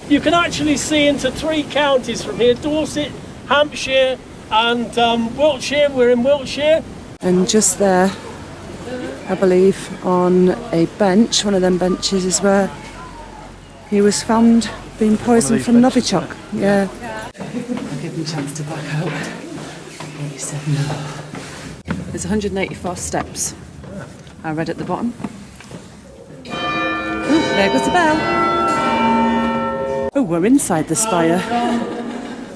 You can actually see into 3 counties from here: Dorset, Hampshire and Wiltshire. We're in Wiltshire. And just there, I believe, on a bench, one of them benches is where he was found being poisoned from Novichok. Yeah. I'll give him a chance to back out. He said no. There's 184 steps. I read at the bottom. Oh, there goes the bell. Oh, we're inside the Spire.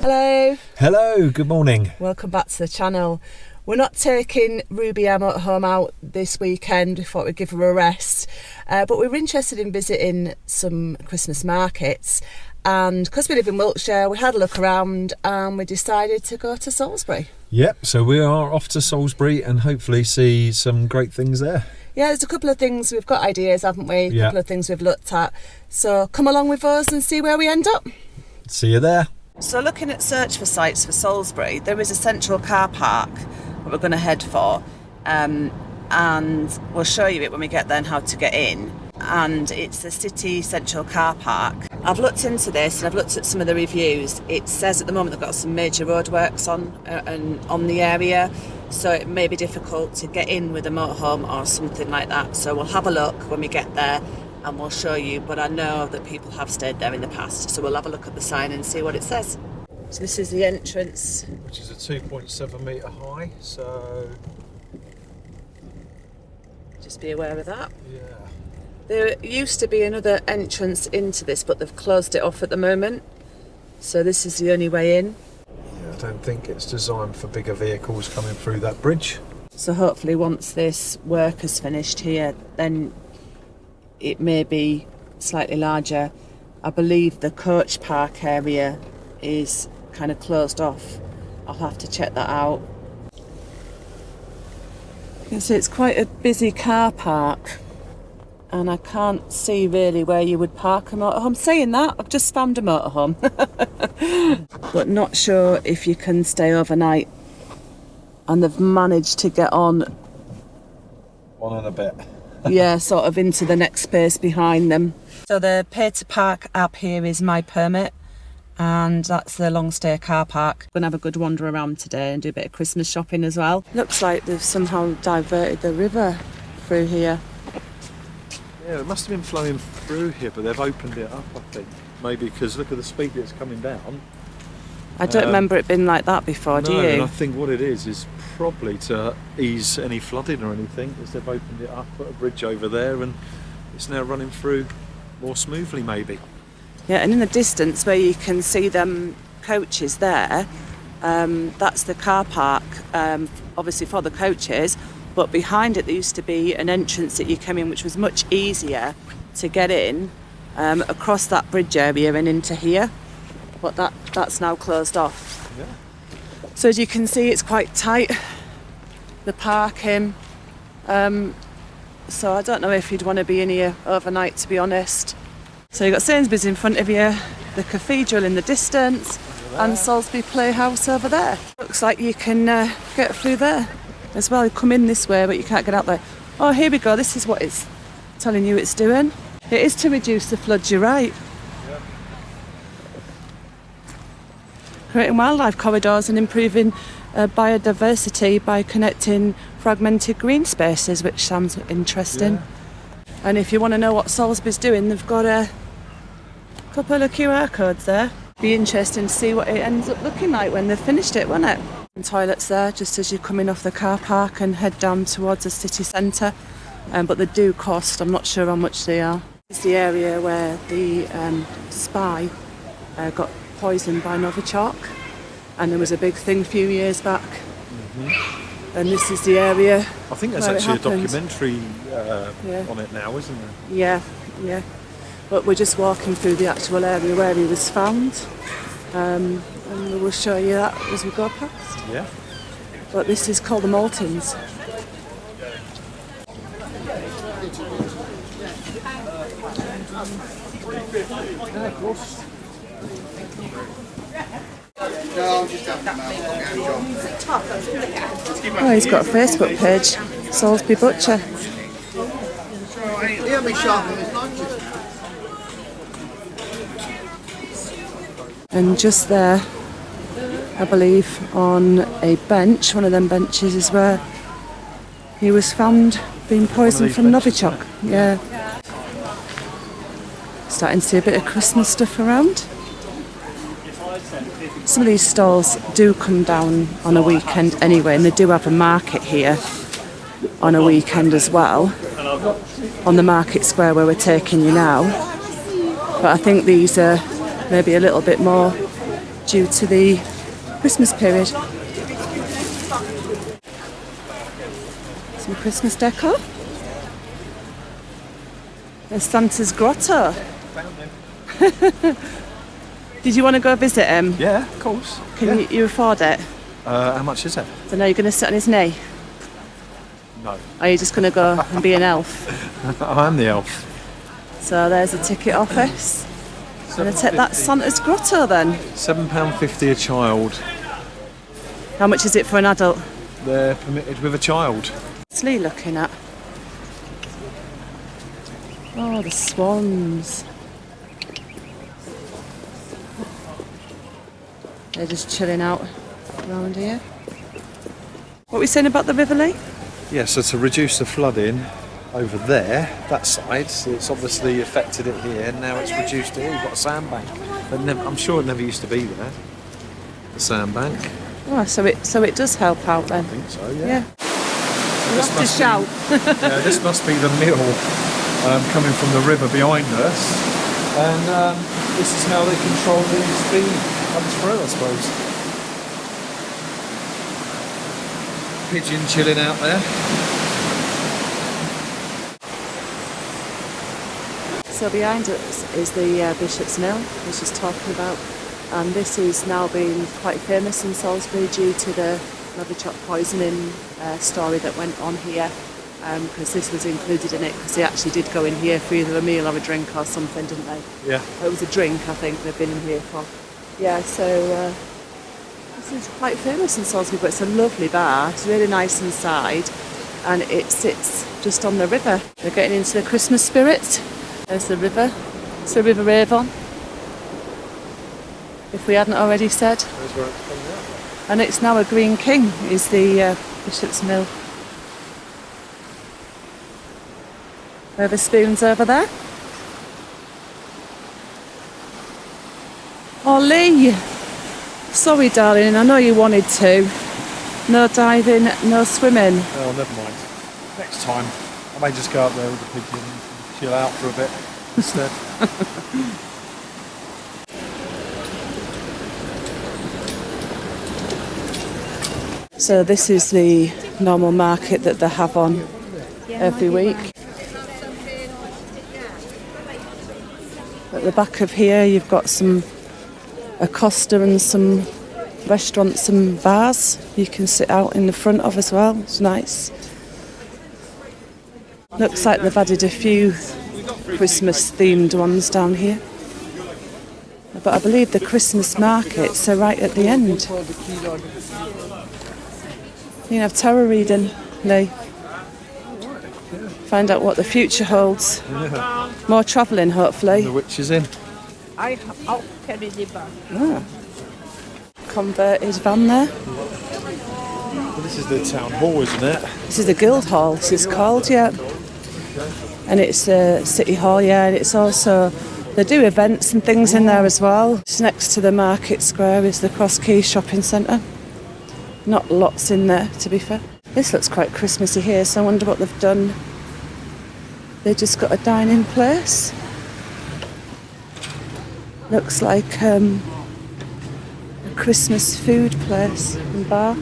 Hello. Hello, good morning. Welcome back to the channel. We're not taking Ruby Emma at home out this weekend. We thought we'd give her a rest. But we were interested in visiting some Christmas markets. And because we live in Wiltshire, we had a look around and we decided to go to Salisbury. Yep, so we are off to Salisbury and hopefully see some great things there. Yeah, there's a couple of things. We've got ideas, haven't we? A couple of things we've looked at. So come along with us and see where we end up. See you there. So looking at search for sites for Salisbury, there is a central car park that we're going to head for. And we'll show you it when we get there and how to get in. And it's the city central car park. I've looked into this and I've looked at some of the reviews. It says at the moment they've got some major roadworks on the area, so it may be difficult to get in with a motorhome or something like that. So we'll have a look when we get there and we'll show you, but I know that people have stayed there in the past, so we'll have a look at the sign and see what it says. So this is the entrance, which is a 2.7 metre high, so just be aware of that. Yeah. There used to be another entrance into this, but they've closed it off at the moment. So this is the only way in. Yeah, I don't think it's designed for bigger vehicles coming through that bridge. So hopefully once this work is finished here, then it may be slightly larger. I believe the coach park area is kind of closed off. I'll have to check that out. You can see it's quite a busy car park. And I can't see really where you would park a motorhome. Saying that, I've just found a motorhome. But not sure if you can stay overnight. And they've managed to get on. One and a bit. Yeah, sort of into the next space behind them. So the pay to park app here is My Permit. And that's the long stay car park. We're going to have a good wander around today and do a bit of Christmas shopping as well. Looks like they've somehow diverted the river through here. Yeah, it must have been flowing through here, but they've opened it up, I think. Maybe because look at the speed that's coming down. I don't remember it being like that before, do you? And I think what it is probably to ease any flooding or anything, is they've opened it up, put a bridge over there, and it's now running through more smoothly, maybe. Yeah, and in the distance where you can see them coaches there, that's the car park, obviously for the coaches. But behind it there used to be an entrance that you came in, which was much easier to get in across that bridge area and into here. But that's now closed off. Yeah. So as you can see, it's quite tight, the parking. So I don't know if you'd want to be in here overnight, to be honest. So you've got Sainsbury's in front of you, the cathedral in the distance, and Salisbury Playhouse over there. Looks like you can get through there as well. You come in this way, but you can't get out there. Oh, here we go. This is what it's telling you it's doing. It is to reduce the floods, you're right. Yeah. Creating wildlife corridors and improving biodiversity by connecting fragmented green spaces, which sounds interesting. Yeah. And if you want to know what Salisbury's doing, they've got a couple of QR codes there. Be interesting to see what it ends up looking like when they've finished it, won't it? And toilets there just as you're coming off the car park and head down towards the city centre, but they do cost. I'm not sure how much they are. It's the area where the spy got poisoned by Novichok, and there was a big thing a few years back. Mm-hmm. And this is the area. I think there's actually a documentary on it now, isn't there? Yeah. But we're just walking through the actual area where he was found. And we will show you that as we go past. Yeah. But this is called the Maltings. Yeah, of course. Oh, he's got a Facebook page, Salisbury Butcher. And just there, I believe, on a bench, one of them benches is where he was found being poisoned from Novichok. Yeah. Starting to see a bit of Christmas stuff around. Some of these stalls do come down on a weekend anyway, and they do have a market here on a weekend as well, on the market square where we're taking you now. But I think these are maybe a little bit more due to the Christmas period. Some Christmas decor. There's Santa's grotto. Did you want to go visit him? Yeah, of course. Can you afford it? How much is it? So now you're going to sit on his knee? No. Or are you just going to go and be an elf? I am the elf. So there's a ticket office. I'm going to take that Santa's grotto then. £7.50 a child. How much is it for an adult? They're permitted with a child. What's Lee looking at? Oh, the swans. They're just chilling out around here. What were we saying about the river, Lee? Yeah, so to reduce the flooding over there, that side, so it's obviously affected it here, and now it's reduced it here. You've got a sandbank. But I'm sure it never used to be there, the sandbank. Oh, so it does help out then? I think so, yeah. Yeah. You have to shout. Yeah, this must be the mill coming from the river behind us, and this is how they control the speed comes through, I suppose. Pigeon chilling out there. So behind us is the Bishop's Mill, I was just talking about, and this is now being quite famous in Salisbury due to the Novichok poisoning story that went on here, because this was included in it, because they actually did go in here for either a meal or a drink or something, didn't they? Yeah. It was a drink, I think, they've been in here for. Yeah, so this is quite famous in Salisbury, but it's a lovely bar. It's really nice inside, and it sits just on the river. They're getting into the Christmas spirit. There's the river. It's the River Avon, if we hadn't already said. There's where it's coming out. And it's now a Green King, is the Bishop's Mill. Spoons over there. Oh, Lee! Sorry, darling, I know you wanted to. No diving, no swimming. Oh, never mind. Next time, I may just go up there with the pigeon and chill out for a bit instead. So this is the normal market that they have on every week. At the back of here you've got a Costa and some restaurants and bars you can sit out in the front of as well. It's nice. Looks like they've added a few Christmas themed ones down here. But I believe the Christmas markets are right at the end. You can have tarot reading, Lee. Find out what the future holds. Yeah. More travelling, hopefully. The witch is in. Ah. Converted van there. Well, this is the town hall, isn't it? This is the Guild Hall, this is called, yeah. And it's a city hall, yeah, and it's also, they do events and things in there as well. It's next to the market square is the Cross Keys shopping centre. Not lots in there, to be fair. This looks quite Christmassy here, so I wonder what they've done. They just got a dining place. Looks like a Christmas food place and bar.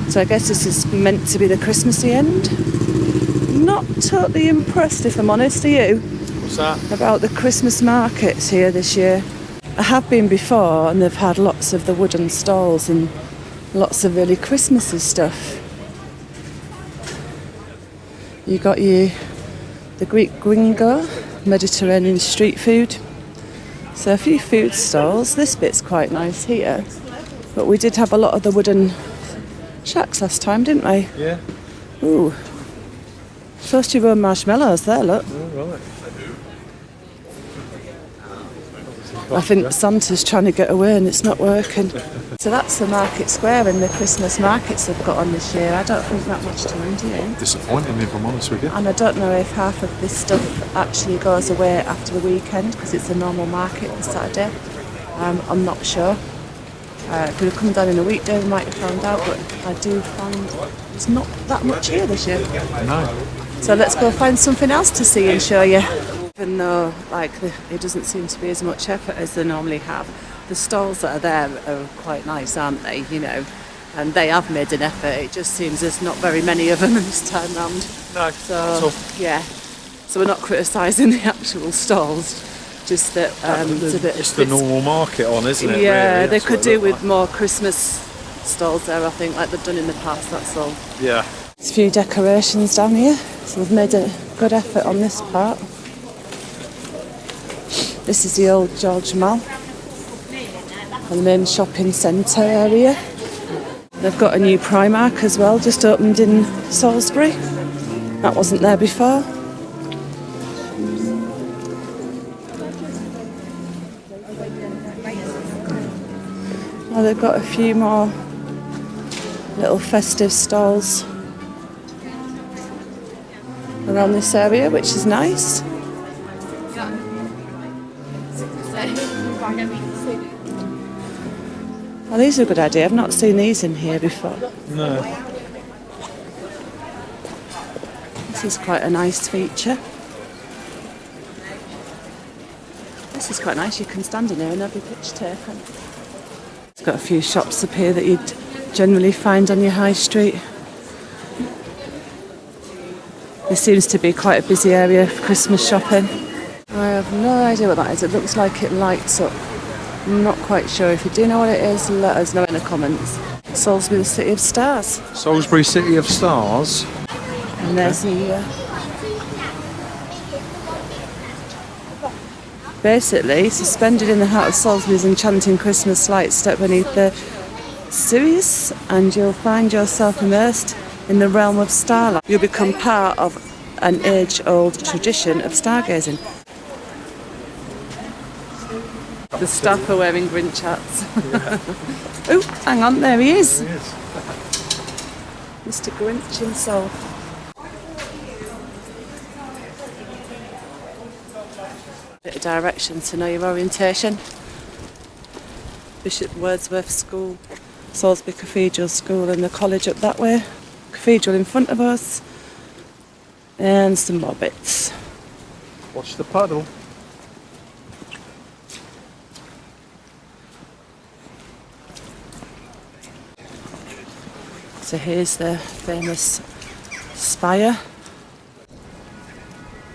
So I guess this is meant to be the Christmassy end. Not totally impressed, if I'm honest, are you? What's that? About the Christmas markets here this year. I have been before, and they've had lots of the wooden stalls and lots of really Christmassy stuff. You got the Greek gringo, Mediterranean street food. So a few food stalls. This bit's quite nice here. But we did have a lot of the wooden shacks last time, didn't we? Yeah. Ooh. Toast your own marshmallows there, look. All right. I think Santa's trying to get away and it's not working. So that's the market square and the Christmas markets they've got on this year. I don't think that much time, do you? Disappointing, if I'm honest with you. And I don't know if half of this stuff actually goes away after the weekend because it's a normal market for Saturday. I'm not sure. If we'd have come down in a weekday we might have found out, but I do find there's not that much here this year. No. So let's go find something else to see and show you. Even though it doesn't seem to be as much effort as they normally have, the stalls that are there are quite nice, aren't they? You know, and they have made an effort. It just seems there's not very many of them this time round. No. So yeah. So we're not criticising the actual stalls, just that it's a bit. It's the normal market on, isn't it? Yeah, really? they could do with more Christmas stalls there, I think, like they've done in the past. That's all. Yeah. There's a few decorations down here, so we've made a good effort on this part. This is the old George Mall, and the main shopping centre area. They've got a new Primark as well, just opened in Salisbury. That wasn't there before. Well, they've got a few more little festive stalls around this area, which is nice. Well, these are a good idea. I've not seen these in here before. No. This is quite a nice feature. This is quite nice. You can stand in here and have your picture taken. It's got a few shops up here that you'd generally find on your high street. This seems to be quite a busy area for Christmas shopping. I have no idea what that is. It looks like it lights up. I'm not quite sure. If you do know what it is, let us know in the comments. Salisbury, the City of Stars. Salisbury City of Stars. And there's the... Basically, suspended in the heart of Salisbury's enchanting Christmas lights, step beneath the Sirius and you'll find yourself immersed in the realm of starlight. You'll become part of an age-old tradition of stargazing. The staff are wearing Grinch hats. Oh, hang on, there he is. There he is. Mr. Grinch himself. Bit of direction to know your orientation. Bishop Wordsworth School, Salisbury Cathedral School and the college up that way. Cathedral in front of us. And some more bits. Watch the puddle. So here's the famous Spire.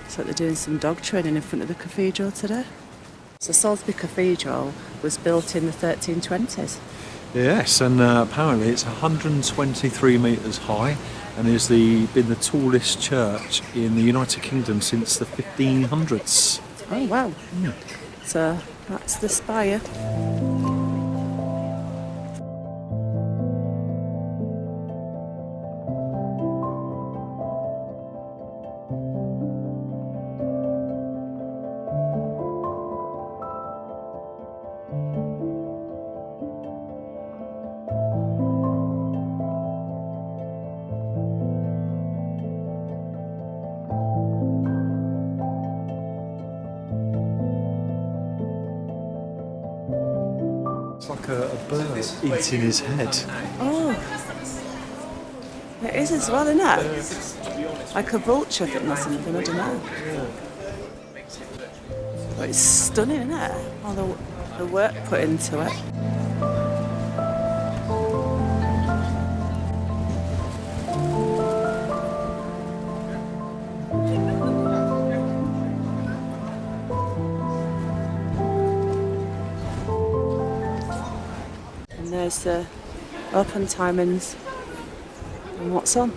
So they're doing some dog training in front of the cathedral today. So Salisbury Cathedral was built in the 1320s. Yes, and apparently it's 123 metres high and is been the tallest church in the United Kingdom since the 1500s. Oh wow. So that's the Spire. It's like a bird eating his head. Oh, it is as well, isn't it? Like a vulture thing or something, I don't know. But it's stunning, isn't it? All the work put into it. And there's the open timings and what's on.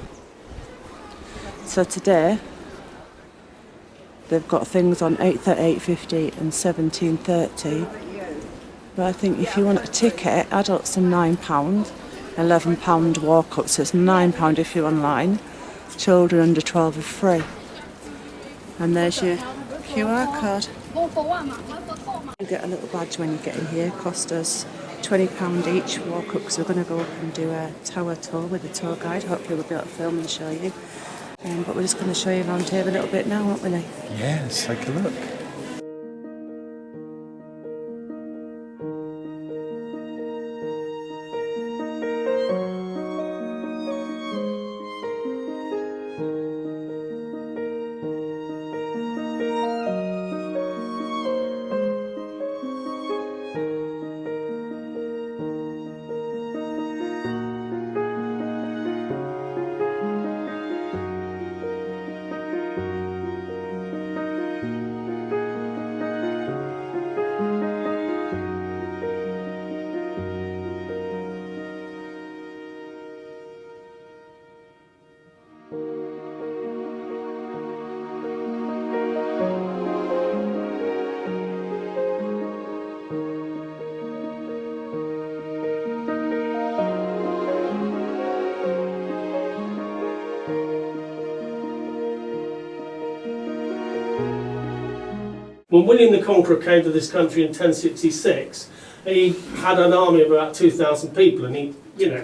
So today they've got things on 8:30, 8:50 and 17:30. But I think if you want a ticket, adults are £9, £11 walk up, so it's £9 if you're online. Children under 12 are free. And there's your QR code. You get a little badge when you get in here. Cost us £20 each walk up, because we're going to go up and do a tower tour with a tour guide. Hopefully we'll be able to film and show you. But we're just going to show you around here a little bit now, aren't we, Lee? Yeah, let's take a look. When William the Conqueror came to this country in 1066, he had an army of about 2,000 people, and it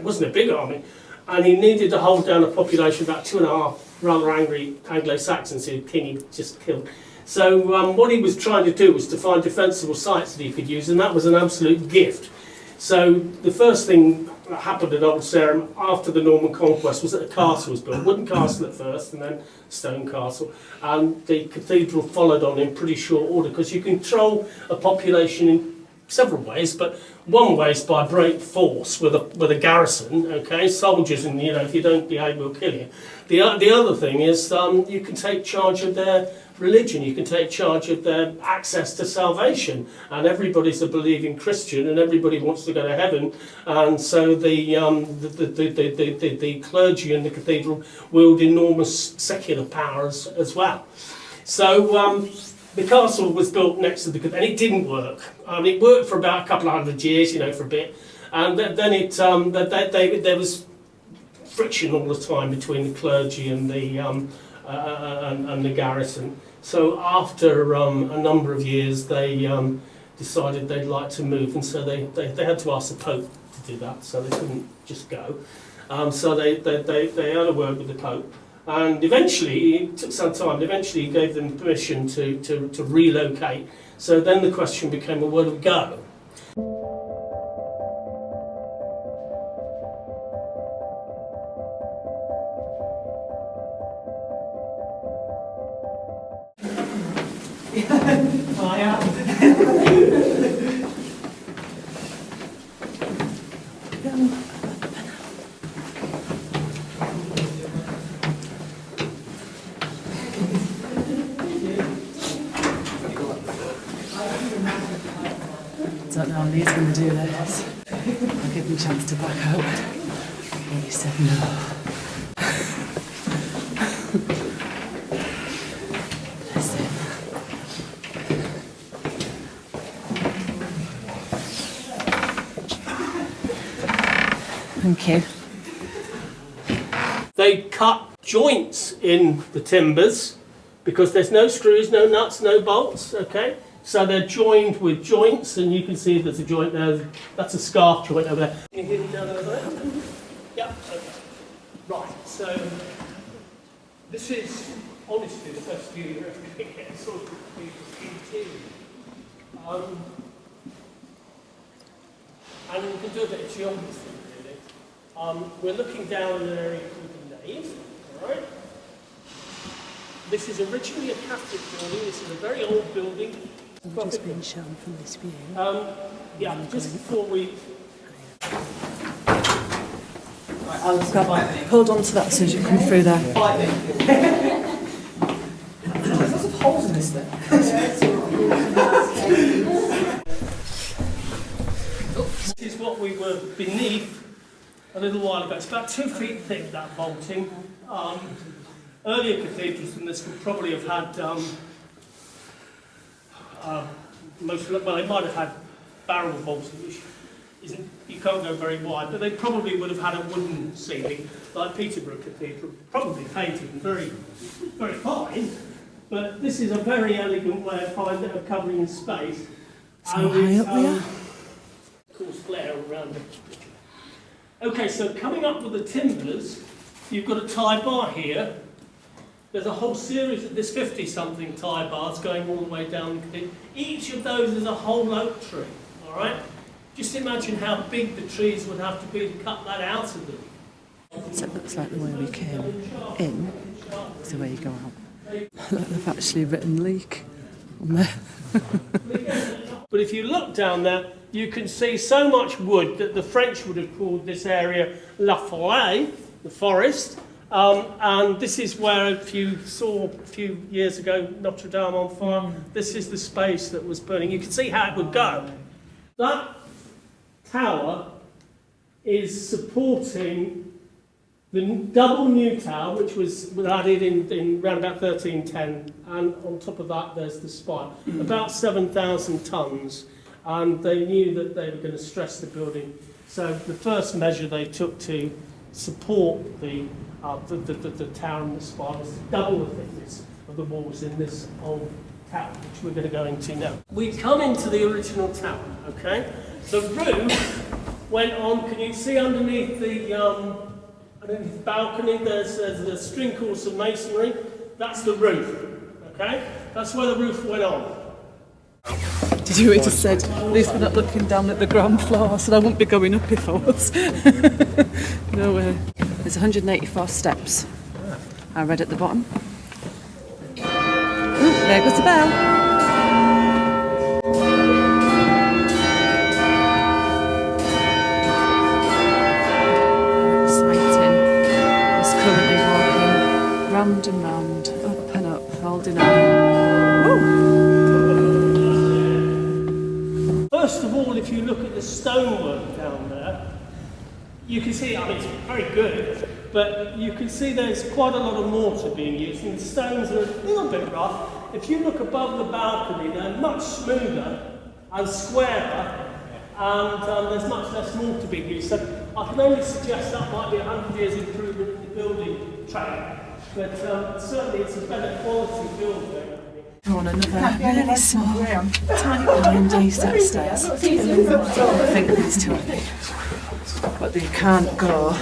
wasn't a big army, and he needed to hold down a population of about 2.5 rather angry Anglo-Saxons who the king had just killed. So what he was trying to do was to find defensible sites that he could use, and that was an absolute gift. So the first thing that happened at Old Sarum after the Norman conquest was that a castle was built, wooden castle at first, and then stone castle, and the cathedral followed on in pretty short order, because you control a population in several ways, but one way is by great force with a garrison, okay, soldiers, and if you don't behave, we'll kill you. The other thing is you can take charge of their religion, you can take charge of their access to salvation, and everybody's a believing Christian, and everybody wants to go to heaven, and so the clergy in the cathedral wield enormous secular powers as well. So the castle was built next to the cathedral, and it didn't work. It worked for about a couple of hundred years, for a bit, and then there was friction all the time between the clergy and the garrison. So after a number of years, they decided they'd like to move, and so they had to ask the Pope to do that, so they couldn't just go. So they had a word with the Pope, and eventually, it took some time, eventually he gave them permission to relocate. So then the question became, well, where do we go? I am. I don't know how Lee's going to do this. I'll give him a chance to back out. He said no. Bless him. Thank you. They cut joints in the timbers because there's no screws, no nuts, no bolts, okay? So they're joined with joints, and you can see there's a joint there. That's a scarf joint over there. Can you hear me down over there? Yeah, okay. Right, so this is honestly the best view you're ever going to get, sort of the interior. And we can do a bit of geography, really. We're looking down an area called the nave, all right? This is originally a Catholic building. This is a very old building. We've just been shown from this view. Yeah, just before we... Right, I'll hold on to that so as you come through there. There's lots of holes in this thing. This is what we were beneath a little while ago. It's about 2 feet thick, that vaulting. Earlier cathedrals than this would probably have had they might have had barrel vaulting, which isn't, you can't go very wide, but they probably would have had a wooden ceiling, like Peterborough Cathedral, probably painted and very, very fine, but this is a very elegant way of covering space. So high up we are. Cause flare around it. Okay, so coming up with the timbers, you've got a tie bar here. There's a whole series of this 50-something tie bars going all the way down. Each of those is a whole oak tree, all right? Just imagine how big the trees would have to be to cut that out of them. So it looks like the way we came in is the way you go out. Look, they've actually written leak on there. But if you look down there, you can see so much wood that the French would have called this area La Forêt, the forest. And this is where, if you saw a few years ago Notre Dame on fire, this is the space that was burning. You can see how it would go. That tower is supporting the double new tower, which was added in around about 1310, and on top of that there's the spire, about 7,000 tons, and they knew that they were going to stress the building. So the first measure they took to support the tower and the spire was to double the thickness of the walls in this old tower, which we're going to go into now. We come into the original tower, okay? The roof went on, can you see underneath the balcony, there's a string course of masonry. That's the roof, okay? That's where the roof went on. Did you hear what he just said? At least we're not looking down at the ground floor. I said I wouldn't be going up if I was. No way. There's 184 steps. I read at the bottom. Ooh, there goes the bell. Round and round, up and up, holding on. Woo! First of all, if you look at the stonework down there, you can see, I mean, it's very good, but you can see there's quite a lot of mortar being used, and the stones are a little bit rough. If you look above the balcony, they're much smoother and squarer, and there's much less mortar being used. So I can only suggest that might be 100 years improvement in the building trade. But certainly it's a better quality building. On another really small, tiny windy set of stairs. I think these two are big. But you can't go,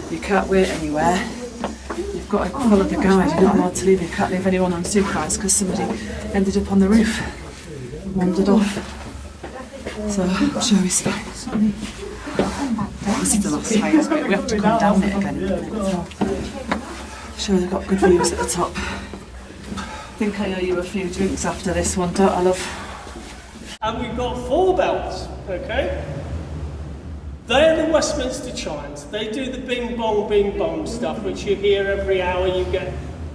you can't wait anywhere. You've got to follow the guide, you're not allowed to leave, you can't leave anyone unsupervised because somebody ended up on the roof, wandered off. So I'm sure he's fine. This is the last highest bit, we have to come down it again in a minute. Sure, they've got good views at the top. I think I owe you a few drinks after this one, don't I, love? And we've got 4 bells, okay? They're the Westminster chimes. They do the bing bong stuff, which you hear every hour. You get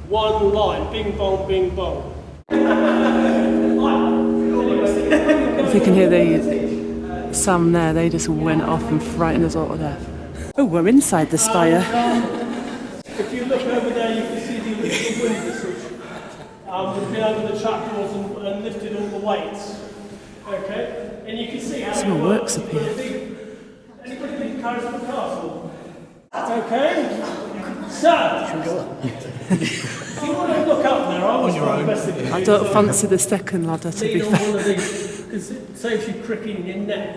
one line, bing bong. If you can hear the sound there, they just went off and frightened us all to death. Oh, we're inside the spire. If you look over there, you can see the original windows, which we've been over the trapdoors and lifted all the weights. Okay? And you can see how Some works up here. Anybody been carried from the castle? Okay? So, if you want to look up there, I was trying the best I don't fancy the second ladder, to be fair. One of these, because it saves you cricking your neck.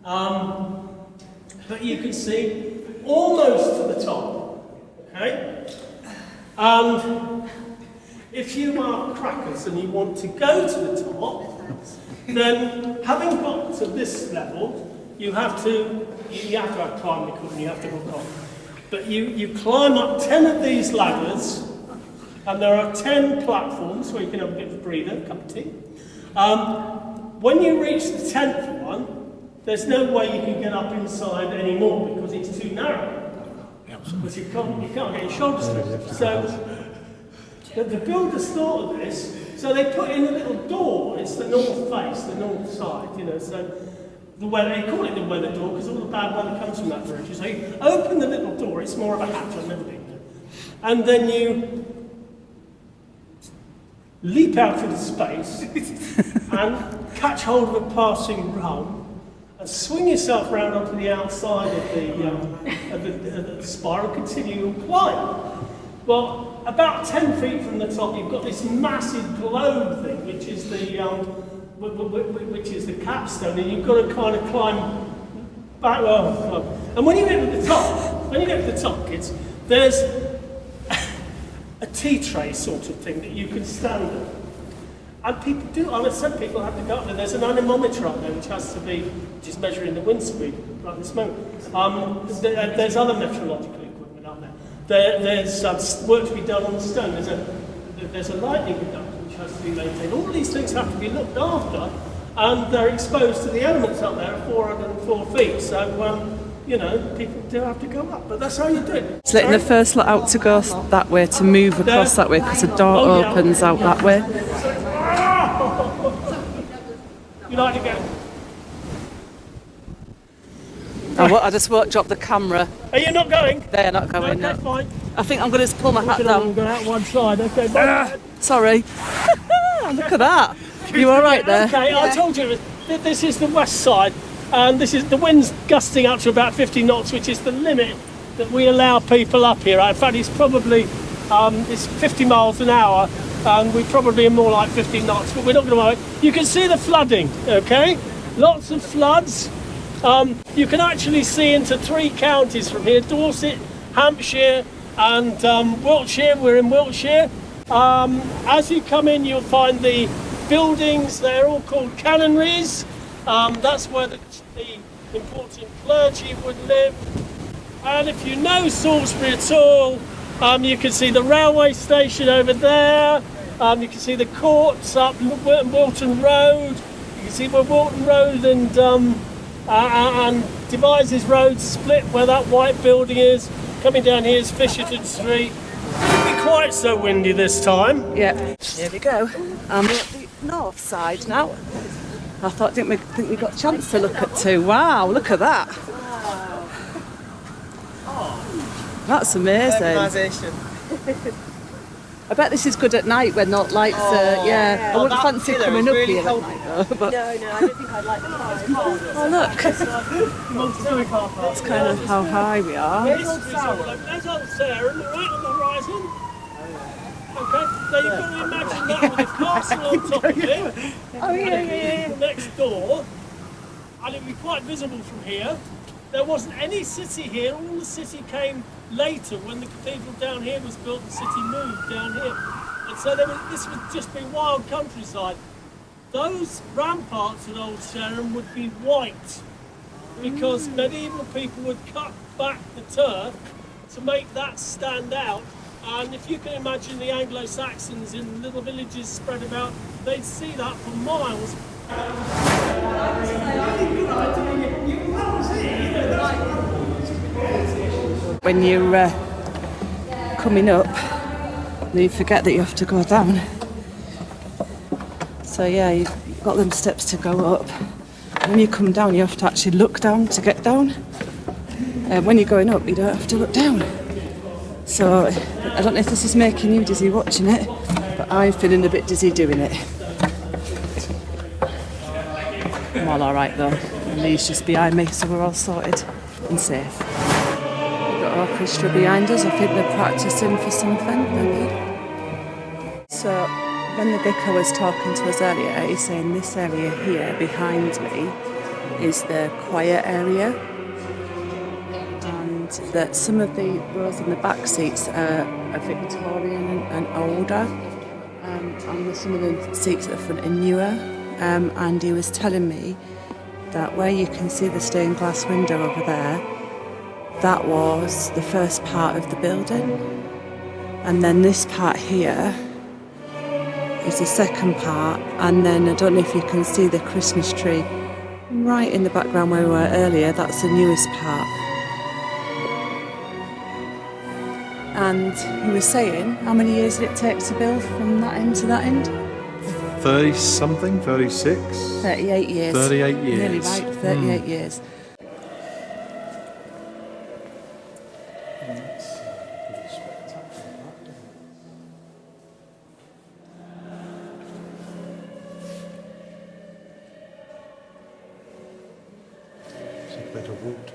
But you can see almost to the top. Okay? And if you are crackers and you want to go to the top, then having got to this level, you have to have climbing equipment and you have to hook on. But you climb up 10 of these ladders, and there are 10 platforms where you can have a bit of a breather, a cup of tea. When you reach the 10th one, there's no way you can get up inside anymore because it's too narrow. Because you can't get your shoulders through. So the builders thought of this, so they put in a little door. It's the north face, the north side, you know. So the weather, they call it the weather door because all the bad weather comes from that direction. So you open the little door. It's more of a hatch, I've never been there. And then you leap out into space and catch hold of a passing rung. And swing yourself round onto the outside of the spire and continue to climb. Well, about 10 feet from the top, you've got this massive globe thing, which is the which is the capstone, and you've got to kind of climb back. And when you get to the top, kids, there's a tea tray sort of thing that you can stand on. And people do, some people have to go up there. There's an anemometer up there which is measuring the wind speed right this moment. There's other meteorological equipment up there. There's work to be done on the stone. There's a lightning conductor which has to be maintained. All these things have to be looked after, and they're exposed to the elements up there at 404 feet. So, people do have to go up, but that's how you do it. It's letting the first lot out to go that way, to move across that way, because the door opens out that way. You like to go? I just won't drop the camera. Are you not going? They're not going. Okay, fine. I think I'm going to just pull my hat down. Go out one side. Okay, bye. Sorry. Look at that. You all right there? Okay, I told you this is the west side, and this is the wind's gusting up to about 50 knots, which is the limit that we allow people up here. In fact, it's probably it's 50 miles an hour, and we probably are more like 50 knots, but we're not going to worry. You can see the flooding, okay? Lots of floods. You can actually see into 3 counties from here: Dorset, Hampshire, and Wiltshire. We're in Wiltshire. As you come in, you'll find the buildings. They're all called canonries. That's where the important clergy would live. And if you know Salisbury at all, you can see the railway station over there. You can see the courts up Wilton Road. You can see where Wilton Road and Devizes Road split, where that white building is. Coming down here is Fisherton Street. It won't be quite so windy this time. Yeah. Here we go. We're at the north side now. I think we got a chance to look at 2. Wow, look at that. That's amazing. I bet this is good at night when not lights yeah. I wouldn't fancy coming up here at night though. But No, I don't think I'd like the car. oh look. That's kind of how high we are. There's old Sarah right on the horizon. Okay, now you've got to imagine that with a castle on top of it. Oh yeah. Next door, and it'll be quite visible from here. There wasn't any city here. All the city came later when the cathedral down here was built. The city moved down here, and so this would just be wild countryside. Those ramparts at Old Sarum would be white because medieval people would cut back the turf to make that stand out. And if you can imagine the Anglo-Saxons in little villages spread about, they'd see that for miles. When you're coming up, you forget that you have to go down. So yeah, you've got them steps to go up. When you come down, you have to actually look down to get down. When you're going up, you don't have to look down. So I don't know if this is making you dizzy watching it, but I'm feeling a bit dizzy doing it. I'm all right though. And Lee's just behind me, so we're all sorted and safe. We've got our orchestra behind us. I think they're practicing for something, maybe. So when the vicar was talking to us earlier, he's saying this area here behind me is the choir area, and that some of the rows in the back seats are Victorian and older, and some of the seats at the front are newer. And he was telling me that where you can see the stained glass window over there, that was the first part of the building, and then this part here is the second part, and then I don't know if you can see the Christmas tree right in the background where we were earlier. That's the newest part. And he was saying, how many years did it take to build from that end to that end? 30 something, 36? 38 years. 38 years. Nearly right, 38 years. It's a bit of water.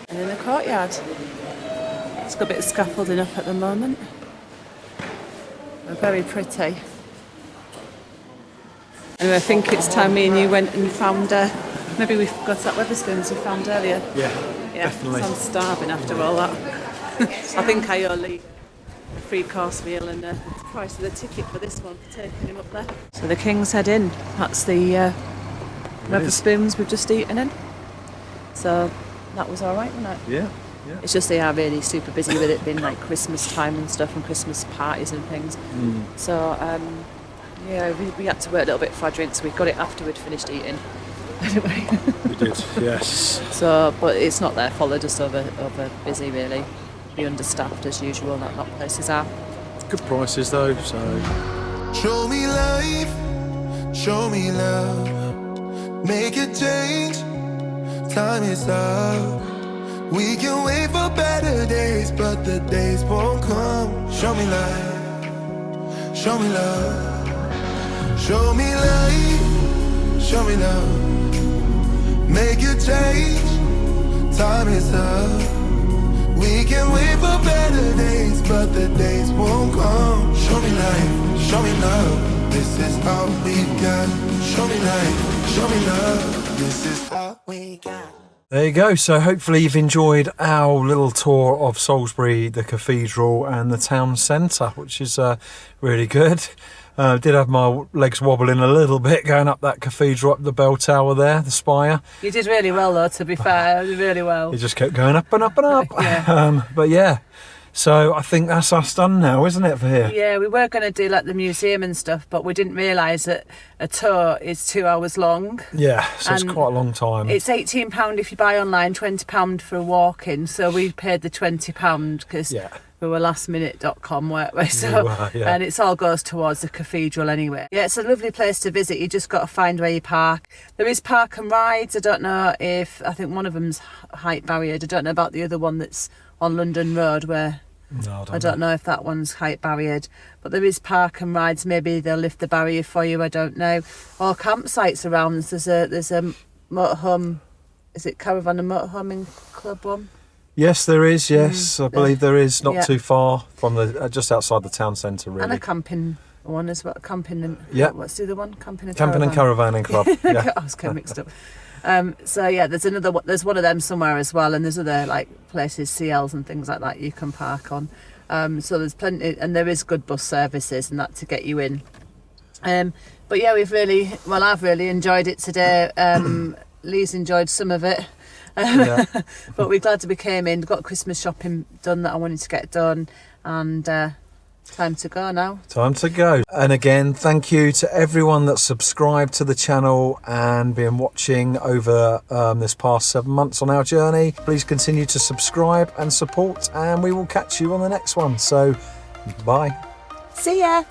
And in the courtyard. It's got a bit of scaffolding up at the moment. They're very pretty. Anyway, I think it's time me and you went and found, maybe we've got that Wetherspoons we found earlier. Yeah, Yeah, definitely. I'm starving after all that. I think I only a 3-course meal and the price of the ticket for this one for taking him up there. So the King's Head Inn, that's the Wetherspoons we've just eaten in. So that was alright, wasn't it? Yeah. It's just they are really super busy with it being like Christmas time and stuff and Christmas parties and things. So yeah, we had to wait a little bit for our drinks. We got it after we'd finished eating. Anyway. We did, yes. So, but it's not their fault, they're just over busy really. Be understaffed as usual, that places are. Good prices though, so. Show me life, show me love, make a change, time is up. We can wait for better days, but the days won't come. Show me life, show me love, show me life, show me love, make a change, time is up. We can wait for better days, but the days won't come. Show me life, show me love, this is all we got. Show me life, show me love, this is all we got. There you go. So hopefully you've enjoyed our little tour of Salisbury, the cathedral and the town centre, which is really good. Did have my legs wobbling a little bit going up that cathedral, up the bell tower there, the spire. You did really well though, to be fair, really well. It just kept going up and up and up. Yeah. But yeah, so I think that's us done now, isn't it, for here? Yeah, we were going to do like the museum and stuff, but we didn't realise that a tour is 2 hours long. Yeah, so it's And quite a long time. It's £18 if you buy online, £20 for a walk-in. So we paid the £20 because we were lastminute.com, weren't we? So, yeah. And it all goes towards the cathedral anyway. Yeah, it's a lovely place to visit. You just got to find where you park. There is park and rides. I don't know if, I think one of them's height barriered. I don't know about the other one that's on London Road where... No, I don't know if that one's height barriered, but there is park and rides. Maybe they'll lift the barrier for you. I don't know. Or campsites around. There's a motorhome. Is it caravan and motorhoming club one? Yes, there is. Yes, I believe there is. Not Yeah. too far from the just outside the town centre, really. And a camping one as well. Camping and what's the other one? Camping and Caravanning club. Yeah. I was getting mixed up. So yeah, there's another one. There's one of them somewhere as well, and there's other like places, CLs and things like that you can park on. So there's plenty, and there is good bus services and that to get you in. But yeah, I've really enjoyed it today. Lee's enjoyed some of it. But we're glad that we came in, got Christmas shopping done that I wanted to get done, and time to go now. Time to go. And again, thank you to everyone that's subscribed to the channel and been watching over this past 7 months on our journey. Please continue to subscribe and support, and we will catch you on the next one. So, bye. See ya.